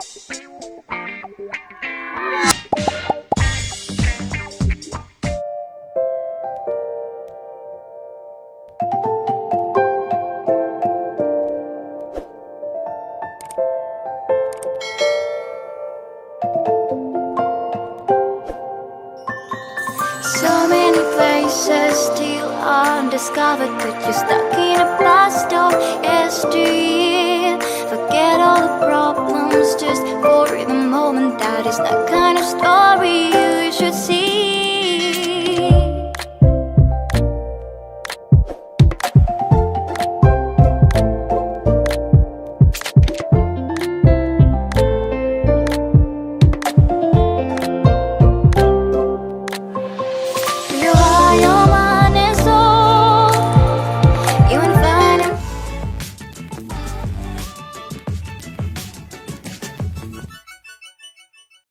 So many places still undiscovered, but you're stuck in a past of yesteryear. Forget all the problems just for the moment that is not